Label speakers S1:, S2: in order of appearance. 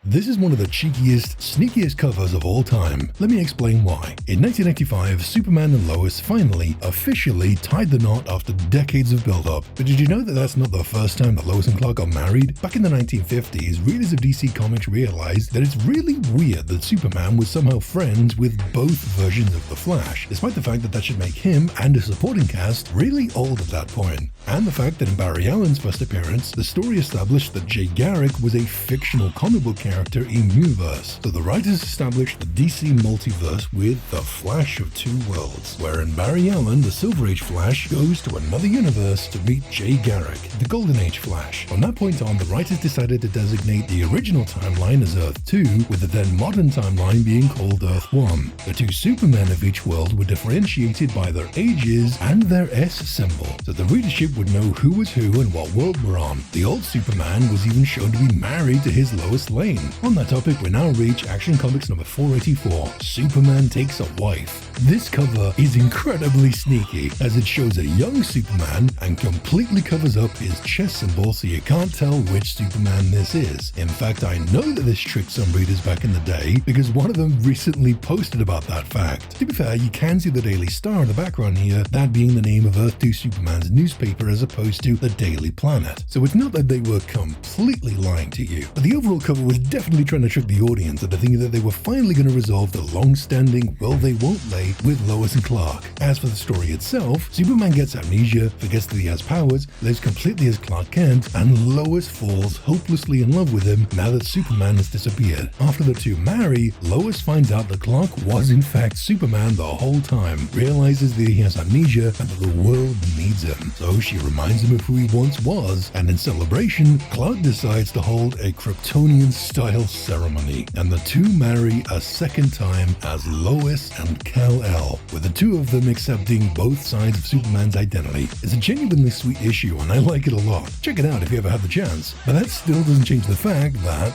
S1: This is one of the cheekiest, sneakiest covers of all time. Let me explain why. In 1985, Superman and Lois finally, officially tied the knot after decades of build-up. But did you know that that's not the first time that Lois and Clark got married? Back in the 1950s, readers of DC Comics realized that it's really weird that Superman was somehow friends with both versions of the Flash, despite the fact that should make him and his supporting cast really old at that point. And the fact that in Barry Allen's first appearance, the story established that Jay Garrick was a fictional comic book character in Universe. So the writers established the DC multiverse with the Flash of Two Worlds, wherein Barry Allen, the Silver Age Flash, goes to another universe to meet Jay Garrick, the Golden Age Flash. From that point on, the writers decided to designate the original timeline as Earth 2, with the then modern timeline being called Earth 1. The two Supermen of each world were differentiated by their ages and their S symbol, so the readership would know who was who and what world we're on. The old Superman was even shown to be married to his Lois Lane. On that topic, we now reach Action Comics number 484, Superman Takes a Wife. This cover is incredibly sneaky, as it shows a young Superman and completely covers up his chest symbol so you can't tell which Superman this is. In fact, I know that this tricked some readers back in the day, because one of them recently posted about that fact. To be fair, you can see the Daily Star in the background here, that being the name of Earth 2 Superman's newspaper as opposed to the Daily Planet. So it's not that they were completely lying to you, but the overall cover was definitely trying to trick the audience into thinking that they were finally going to resolve the long-standing will they won't they with Lois and Clark. As for the story itself, Superman gets amnesia, forgets that he has powers, lives completely as Clark Kent, and Lois falls hopelessly in love with him now that Superman has disappeared. After the two marry, Lois finds out that Clark was in fact Superman the whole time, realizes that he has amnesia and that the world needs him. So she reminds him of who he once was, and in celebration, Clark decides to hold a Kryptonian-style ceremony, and the two marry a second time as Lois and Kal-El, with the two of them accepting both sides of Superman's identity. It's a genuinely sweet issue, and I like it a lot. Check it out if you ever have the chance. But that still doesn't change the fact that